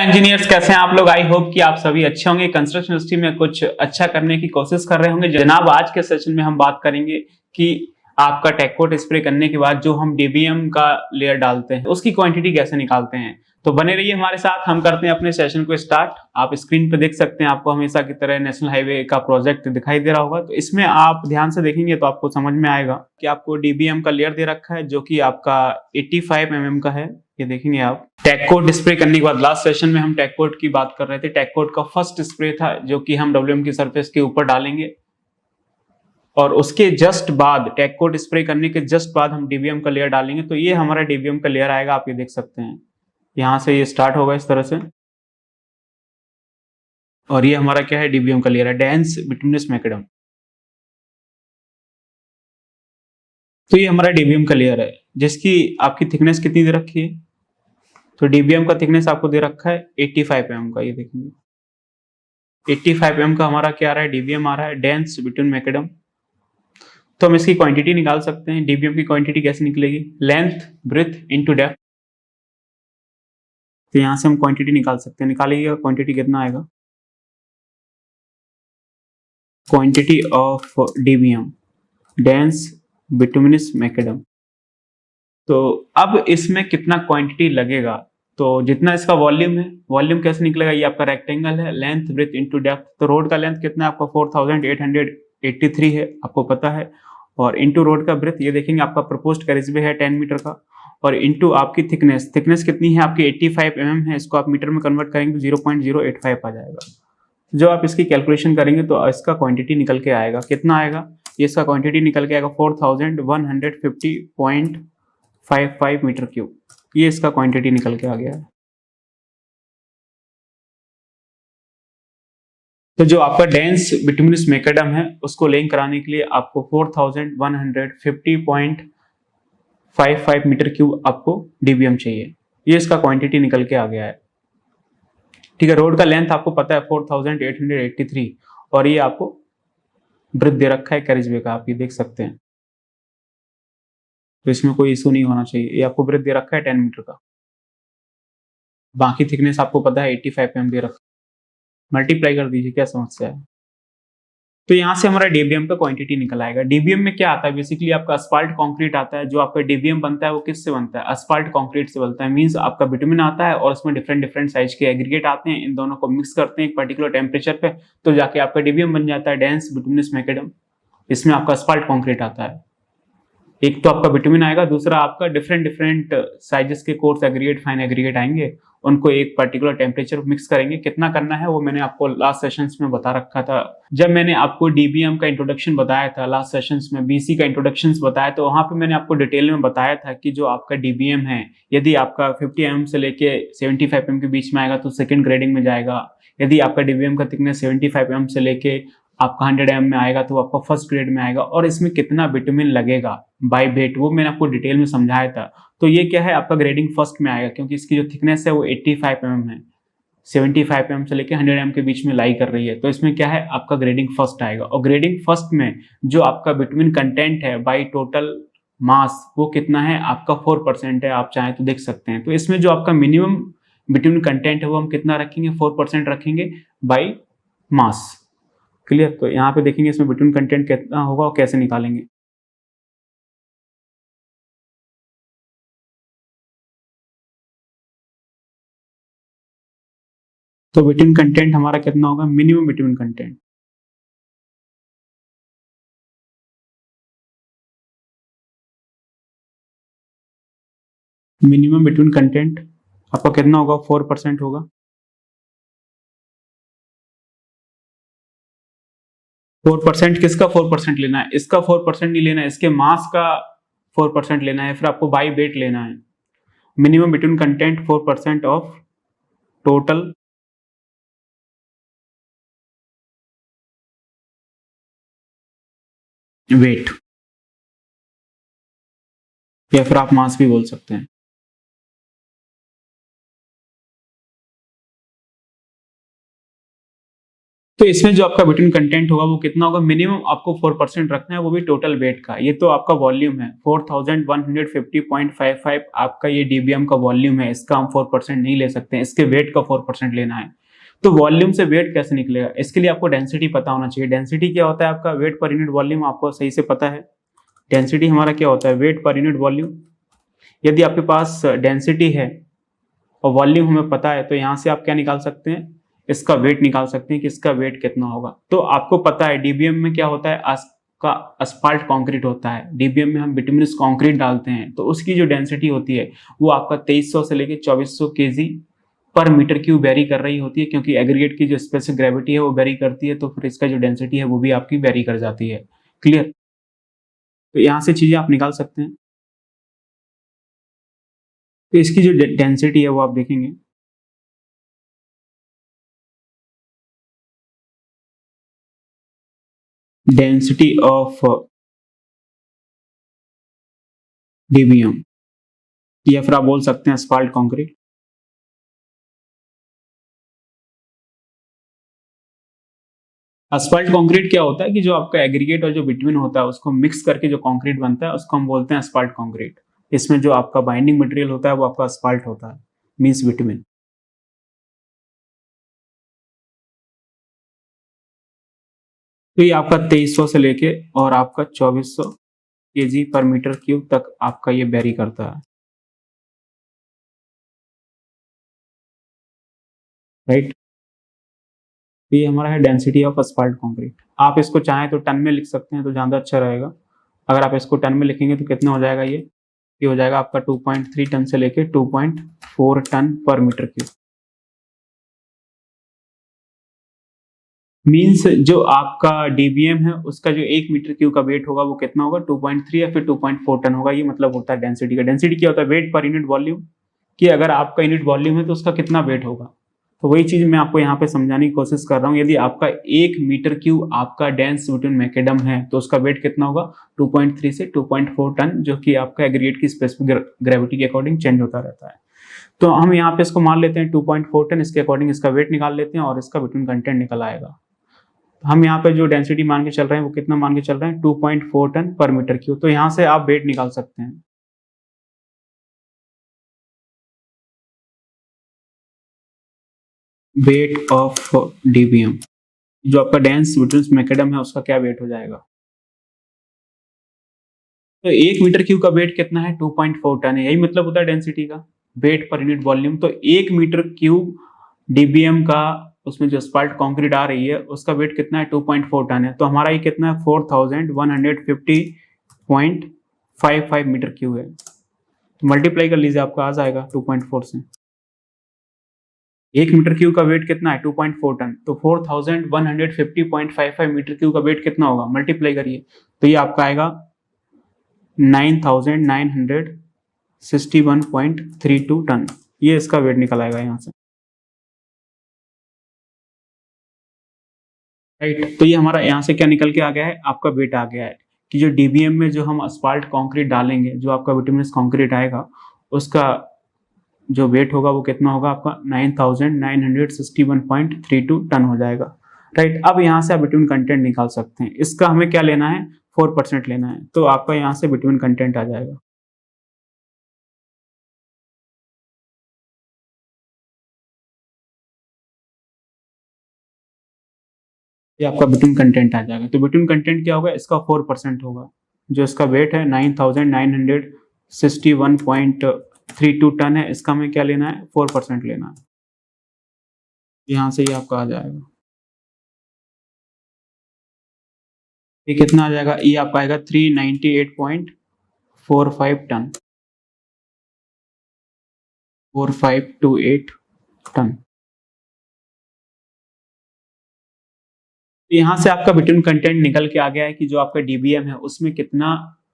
Engineers, कैसे हैं आप लोग। आई होप कि आप सभी अच्छे होंगे, कंस्ट्रक्शन इंडस्ट्री में कुछ अच्छा करने की कोशिश कर रहे होंगे। जनाब, आज के सेशन में हम बात करेंगे कि आपका टेक कोट स्प्रे करने के बाद जो हम डीबीएम का लेयर डालते हैं उसकी क्वांटिटी कैसे निकालते हैं। तो बने रहिए हमारे साथ, हम करते हैं अपने सेशन को स्टार्ट। आप स्क्रीन पे देख सकते हैं, आपको हमेशा की तरह नेशनल हाईवे का प्रोजेक्ट दिखाई दे रहा होगा। तो इसमें आप ध्यान से देखेंगे तो आपको समझ में आएगा कि आपको डीबीएम का लेयर दे रखा है जो कि आपका 85 mm का है। ये देखेंगे आप। टेक कोट स्प्रे करने के बाद लास्ट सेशन में हम टेक कोट की बात कर रहे थे। टेक कोट का फर्स्ट स्प्रे था जो कि हम डब्ल्यूएम की सरफेस के ऊपर डालेंगे और उसके जस्ट बाद, टेक कोट स्प्रे करने के जस्ट बाद हम डीबीएम का लेयर डालेंगे। तो ये हमारा डीबीएम का लेयर आएगा, आप ये देख सकते हैं। यहां से ये स्टार्ट होगा इस तरह से, और ये हमारा क्या है, डीबीएम का लेयर है, डेंस बिटुमिनस मैकेडम। तो ये हमारा डीबीएम का लेयर है जिसकी आपकी थिकनेस कितनी दे रखी है। तो डीबीएम का थिकनेस आपको दे रखा है 85 mm का। ये देखेंगे 85 mm का हमारा क्या आ रहा है, डीबीएम आ रहा है, डेंस बिटुमिन मैकेडम। तो हम इसकी क्वांटिटी निकाल सकते हैं। डीबीएम की क्वांटिटी कैसे निकलेगी, लेंथ ब्रेथ इनटू डेप्थ। तो यहां से हम क्वांटिटी निकाल सकते हैं। निकालिएगा क्वांटिटी कितना आएगा, quantity of DBM dense bituminous macadam. तो अब इसमें कितना क्वांटिटी लगेगा, तो जितना इसका वॉल्यूम है, वॉल्यूम कैसे निकलेगा, ये आपका रेक्टेंगल है, लेंथ ब्रेथ इनटू डेप्थ। तो रोड का लेंथ कितना है आपका 4883 है, आपको पता है। और इनटू रोड का ब्रेथ, ये देखेंगे आपका प्रपोज्ड कैरिजवे है 10 मीटर का। और इनटू आपकी थिकनेस, थिकनेस कितनी है आपकी 85 mm है। इसको आप मीटर में कन्वर्ट करेंगे तो 0.085 आ जाएगा। जो आप इसकी कैलकुलेशन करेंगे तो इसका क्वांटिटी निकल के आएगा, कितना आएगा, ये इसका क्वांटिटी निकल के आएगा 4150.55 मीटर क्यूब। ये इसका क्वांटिटी निकल के आ गया है। तो जो आपका डेंस बिटुमिनस मैकेडम है उसको लिंक कराने के लिए आपको 4150.55 मीटर क्यूब आपको डीबीएम चाहिए। ये इसका क्वांटिटी निकल के आ गया है। ठीक है, रोड का लेंथ आपको पता है 4883, और ये आपको ब्रेथ दे रखा है कैरिजवे का, आप ये देख सकते हैं। तो इसमें कोई इशू नहीं होना चाहिए। ये आपको ब्रेथ दे रखा है 10 मीटर का। बाकी थिकनेस आपको पता है 85 mm दे रखा है। मल्टीप्लाई कर दीजिए, क्या समस्या है। तो यहाँ से हमारा डीबीएम का क्वांटिटी निकल आएगा। डीबीएम में क्या आता है, बेसिकली आपका अस्फाल्ट कंक्रीट आता है। जो आपका डीबीएम बनता है वो किससे बनता है, अस्फाल्ट कंक्रीट से बनता है। मींस आपका बिटुमिन आता है और उसमें डिफरेंट डिफरेंट साइज के एग्रीगेट आते हैं। इन दोनों को मिक्स करते हैं एक पर्टिकुलर टेम्परेचर पे, तो जाके आपका डीबीएम बन जाता है, डेंस बिटुमिनस मैकेडम। इसमें आपका अस्फाल्ट कंक्रीट आता है। एक तो आपका विटामिन आएगा, दूसरा आपका डिफरेंट डिफरेंट साइजेस के कोर्स एग्रीगेट, फाइन एग्रीगेट आएंगे। उनको एक पर्टिकुलर टेम्परेचर मिक्स करेंगे। कितना करना है वो मैंने आपको लास्ट सेशंस में बता रखा था। जब मैंने आपको डीबीएम का इंट्रोडक्शन बताया था लास्ट सेशंस में, बीसी का इंट्रोडक्शन बताया, तो वहां पे मैंने आपको डिटेल में बताया था कि जो आपका डीबीएम है, यदि आपका 50 mm से लेके 75 mm के बीच में आएगा तो सेकंड ग्रेडिंग में जाएगा। यदि आपका डीबीएम का थिकनेस 75 mm से लेके आपका 100 mm में आएगा तो आपका फर्स्ट ग्रेड में आएगा। और इसमें कितना बिटुमिन लगेगा बाय वेट, वो मैंने आपको डिटेल में समझाया था। तो ये क्या है, आपका ग्रेडिंग फर्स्ट में आएगा, क्योंकि इसकी जो थिकनेस है वो 85 mm है। 75 mm से लेके 100 mm के बीच में लाई कर रही है। तो इसमें क्या है, आपका ग्रेडिंग फर्स्ट आएगा। और ग्रेडिंग फर्स्ट में जो आपका बिटुमिन कंटेंट है बाई टोटल मास, वो कितना है आपका 4% है। आप चाहें तो देख सकते हैं। तो इसमें जो आपका मिनिमम बिटुमिन कंटेंट है वो हम कितना रखेंगे, 4% रखेंगे बाई मास। क्लियर। तो यहाँ पे देखेंगे इसमें बिटुमिन कंटेंट कितना होगा और कैसे निकालेंगे। तो बिटुमिन कंटेंट हमारा कितना होगा, minimum bitumen content, minimum bitumen content आपका कितना होगा, 4% होगा। 4% किसका 4% लेना है, इसका 4% नहीं लेना है, इसके मास का 4% लेना है, फिर आपको बाई वेट लेना है। Minimum bitumen content 4% of total weight, या फिर आप मास भी बोल सकते हैं। तो इसमें जो आपका बिटवीन कंटेंट होगा वो कितना होगा, मिनिमम आपको 4% रखना है, वो भी टोटल वेट का। ये तो आपका वॉल्यूम है 4150.55 आपका ये डीबीएम का वॉल्यूम है, इसका हम 4% नहीं ले सकते हैं, इसके वेट का 4% लेना है। तो वॉल्यूम से वेट कैसे निकलेगा, इसके लिए आपको डेंसिटी पता होना चाहिए। डेंसिटी क्या होता है आपका, वेट पर यूनिट वॉल्यूम आपको सही से पता है। डेंसिटी हमारा क्या होता है, वेट पर यूनिट वॉल्यूम। यदि आपके पास डेंसिटी है और वॉल्यूम हमें पता है, तो यहाँ से आप क्या निकाल सकते हैं, इसका वेट निकाल सकते हैं कि इसका वेट कितना होगा। तो आपको पता है डीबीएम में क्या होता है, का अस्फाल्ट कंक्रीट होता है। डीबीएम में हम बिटुमिनस कंक्रीट डालते हैं, तो उसकी जो डेंसिटी होती है वो आपका 2300 से लेके 2400 केजी पर मीटर क्यूब वेरी कर रही होती है, क्योंकि एग्रीगेट की जो स्पेसिफिक ग्रेविटी है वो वेरी करती है, तो फिर इसका जो डेंसिटी है वो भी आपकी वेरी कर जाती है। क्लियर। तो यहाँ से चीजें आप निकाल सकते हैं। तो इसकी जो डेंसिटी है वो आप देखेंगे, डेंसिटी ऑफ डीबीएम, या फिर आप बोल सकते हैं asphalt कंक्रीट। asphalt कंक्रीट क्या होता है कि जो आपका एग्रीगेट और जो बिटवीन होता है उसको मिक्स करके जो कंक्रीट बनता है उसको हम बोलते हैं asphalt कंक्रीट। इसमें जो आपका बाइंडिंग मटेरियल होता है वो आपका asphalt होता है, मींस बिटवीन। तो ये आपका 2300 से लेके और आपका 2400 केजी पर मीटर क्यूब तक आपका ये वेरी करता है, राइट। ये हमारा है डेंसिटी ऑफ asphalt कंक्रीट। आप इसको चाहें तो टन में लिख सकते हैं तो ज़्यादा अच्छा रहेगा। अगर आप इसको टन में लिखेंगे तो कितना हो जाएगा, ये हो जाएगा आपका 2.3 टन से लेके 2.4 टन पर मीटर क्यूब। मीन्स जो आपका डीबीएम है उसका जो 1 मीटर क्यूब का वेट होगा वो कितना होगा, 2.3 या फिर 2.4 टन होगा। ये मतलब होता है डेंसिटी का। डेंसिटी क्या होता है, वेट पर यूनिट वॉल्यूम, कि अगर आपका यूनिट वॉल्यूम है तो उसका कितना वेट होगा। तो वही चीज मैं आपको यहाँ पे समझाने की कोशिश कर रहा हूँ। यदि आपका 1 मीटर क्यूब आपका डेंस बिटवीन मैकेडम है तो उसका वेट कितना होगा, 2.3 से 2.4 टन, जो कि आपका एग्रीगेट की स्पेसिफिक ग्रेविटी के अकॉर्डिंग चेंज होता रहता है। तो हम यहाँ पे इसको मान लेते हैं 2.4 टन, इसके अकॉर्डिंग इसका वेट निकाल लेते हैं और इसका बिटवीन कंटेंट निकल आएगा। हम यहाँ पे जो डेंसिटी मान के चल रहे हैं वो कितना मान के चल रहे हैं, 2.4 टन पर मीटर क्यूब। तो यहाँ से आप वेट निकाल सकते हैं। वेट ऑफ डीबीएम, जो आपका डेंस बिटवीन मैकेडम है उसका क्या वेट हो जाएगा। तो 1 मीटर क्यूब का वेट कितना है, 2.4 टन है। यही मतलब होता है डेंसिटी का, वेट पर यूनिट वॉल्यूम। तो 1 मीटर क्यूब डीबीएम का उसमें जो स्पाल्ट कंक्रीट आ रही है उसका वेट कितना है, 2.4 टन है। तो हमारा ये कितना है, 4150.55 मीटर क्यूब है। तो मल्टीप्लाई कर लीजिए, आपका आ जाएगा 2.4 से। 1 मीटर क्यूब का वेट कितना है, 2.4 टन। तो 4150.55 मीटर क्यूब का वेट कितना होगा, मल्टीप्लाई करिए, तो ये आपका आएगा 9961.32 टन। ये इसका वेट निकल आएगा यहाँ से, राइट। तो ये हमारा यहाँ से क्या निकल के आ गया है, आपका वेट आ गया है कि जो डीबीएम में जो हम अस्फाल्ट कंक्रीट डालेंगे, जो आपका बिटुमिनस कंक्रीट आएगा, उसका जो वेट होगा वो कितना होगा, आपका 9961.32 टन हो जाएगा, राइट। अब यहाँ से आप बिटवीन कंटेंट निकाल सकते हैं। इसका हमें क्या लेना है, 4% लेना है। तो आपका यहाँ से बिटवीन कंटेंट आ जाएगा। ये आपका बिटवीन कंटेंट आ जाएगा। तो बिटवीन कंटेंट क्या होगा, इसका 4% होगा। जो इसका वेट है 9961.32 टन है, इसका हमें क्या लेना है, 4% लेना है। यहाँ से ये आपका आ जाएगा, ये कितना आ जाएगा, ये आपका आएगा 398.45 टन, 4528 टन। यहाँ से आपका बिटवीन कंटेंट निकल के आ गया है कि जो आपका डीबीएम है उसमें कितना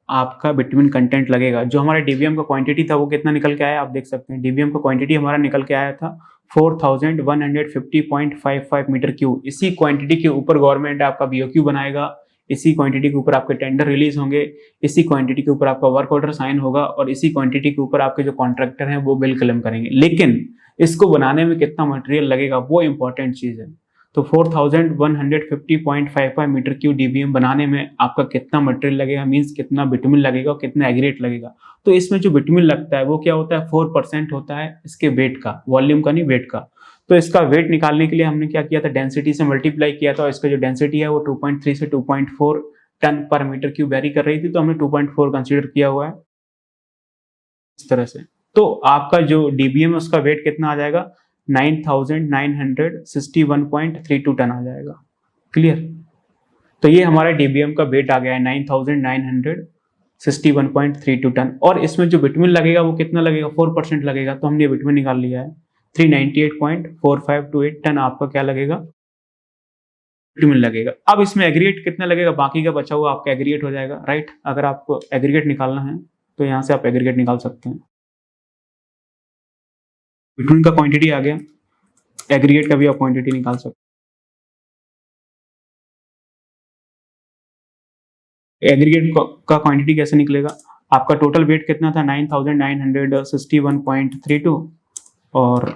आपका बिटवीन कंटेंट लगेगा। जो हमारा डीबीएम का क्वांटिटी था वो कितना निकल के आया, आप देख सकते हैं। डीबीएम का क्वांटिटी हमारा निकल के आया था 4150.55 मीटर क्यूब। इसी क्वांटिटी के ऊपर गवर्नमेंट आपका बीओक्यू बनाएगा, इसी क्वांटिटी के ऊपर आपके टेंडर रिलीज होंगे, इसी क्वांटिटी के ऊपर आपका वर्क ऑर्डर साइन होगा और इसी क्वांटिटी के ऊपर आपके जो कॉन्ट्रैक्टर हैं वो बिल क्लेम करेंगे। लेकिन इसको बनाने में कितना मटेरियल लगेगा वो इंपॉर्टेंट चीज है। तो 4150.55 मीटर क्यूब डीबीएम बनाने में आपका कितना मटेरियल लगेगा, मीन्स कितना बिटुमिन लगेगा और कितना एग्रीगेट लगेगा। तो इसमें जो बिटुमिन लगता है वो क्या होता है, 4% होता है इसके वेट का, वॉल्यूम का नहीं, वेट का। तो इसका वेट निकालने के लिए हमने क्या किया था, डेंसिटी से मल्टीप्लाई किया था और इसका जो डेंसिटी है वो 2.3 से 2.4 टन पर मीटर क्यूब वेरी कर रही थी, तो हमने 2.4 कंसीडर किया हुआ है इस तरह से। तो आपका जो डीबीएम है उसका वेट कितना आ जाएगा, 9961.32 टन आ जाएगा। क्लियर। तो ये हमारा डीबीएम का वेट आ गया है 9961.32 टन। और इसमें जो बिटुमिन लगेगा वो कितना लगेगा, 4% लगेगा। तो हमने बिटुमिन निकाल लिया है 398.4528 टन आपका क्या लगेगा, बिटुमिन लगेगा। अब इसमें एग्रीगेट कितना लगेगा, बाकी का बचा हुआ आपका एग्रीगेट हो जाएगा, राइट। अगर आपको एग्रीगेट निकालना है तो यहाँ से आप एग्रीगेट निकाल सकते हैं। बिटुमिन का क्वांटिटी आ गया, एग्रीगेट का भी आप क्वांटिटी निकाल सकते हैं। एग्रीगेट का क्वांटिटी कैसे निकलेगा, आपका टोटल वेट कितना था 9961.32 और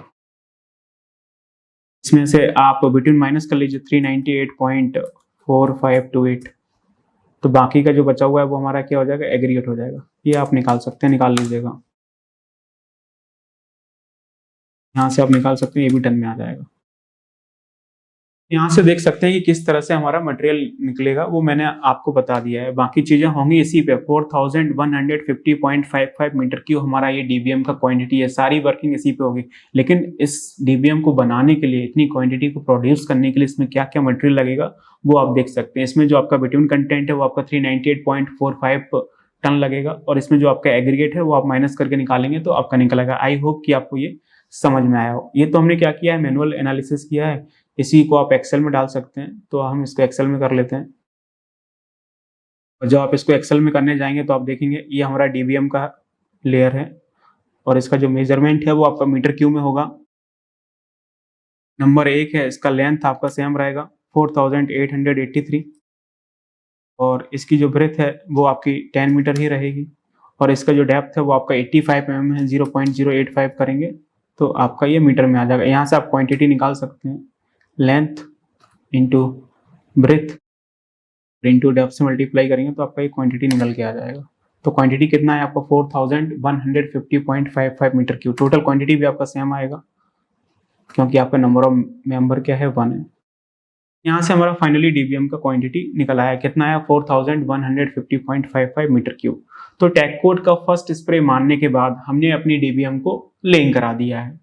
इसमें से आप बिटुमिन माइनस कर लीजिए 398.4528, तो बाकी का जो बचा हुआ है वो हमारा क्या हो जाएगा, एग्रीगेट हो जाएगा। ये आप निकाल सकते हैं, निकाल लीजिएगा, यहाँ से आप निकाल सकते हैं, ये भी टन में आ जाएगा। यहाँ से देख सकते हैं कि किस तरह से हमारा मटेरियल निकलेगा, वो मैंने आपको बता दिया है। बाकी चीजें होंगी इसी पे। 4150.55 मीटर क्यूब हमारा ये डीबीएम का क्वांटिटी है, सारी वर्किंग इसी पे होगी। लेकिन इस डीबीएम को बनाने के लिए, इतनी क्वांटिटी को प्रोड्यूस करने के लिए इसमें क्या क्या मटेरियल लगेगा वो आप देख सकते हैं। इसमें जो आपका बिटुमिन कंटेंट है वो आपका 398.45 टन लगेगा और इसमें जो आपका एग्रीगेट है वो आप माइनस करके निकालेंगे तो आपका निकलेगा। आई होप कि आपको ये समझ में आया हो। ये तो हमने क्या किया है, मैनुअल एनालिसिस किया है, इसी को आप एक्सेल में डाल सकते हैं। तो हम इसको एक्सेल में कर लेते हैं। और जब आप इसको एक्सेल में करने जाएंगे तो आप देखेंगे ये हमारा डीबीएम का लेयर है और इसका जो मेजरमेंट है वो आपका मीटर क्यूब में होगा। नंबर 1 है, इसका लेंथ आपका सेम रहेगा 4883 और इसकी जो ब्रेथ है वो आपकी 10 मीटर ही रहेगी और इसका जो डेप्थ है वो आपका 85 mm है, 0.085 करेंगे तो आपका ये मीटर में आ जाएगा। यहाँ से आप क्वांटिटी निकाल सकते हैं, length into breadth into depth से मल्टीप्लाई करेंगे तो आपका ये क्वांटिटी निकल के आ जाएगा। तो क्वांटिटी कितना है आपका 4150.55 मीटर क्यूब। टोटल क्वांटिटी भी आपका सेम आएगा क्योंकि आपका नंबर ऑफ मेंबर क्या है, 1 है। यहाँ से हमारा फाइनली डीबीएम का क्वांटिटी निकल आया, कितना है 4150.55 मीटर क्यूब। तो टैग कोड का फर्स्ट स्प्रे मारने के बाद हमने अपनी डीबीएम को लेइंग करा दिया है।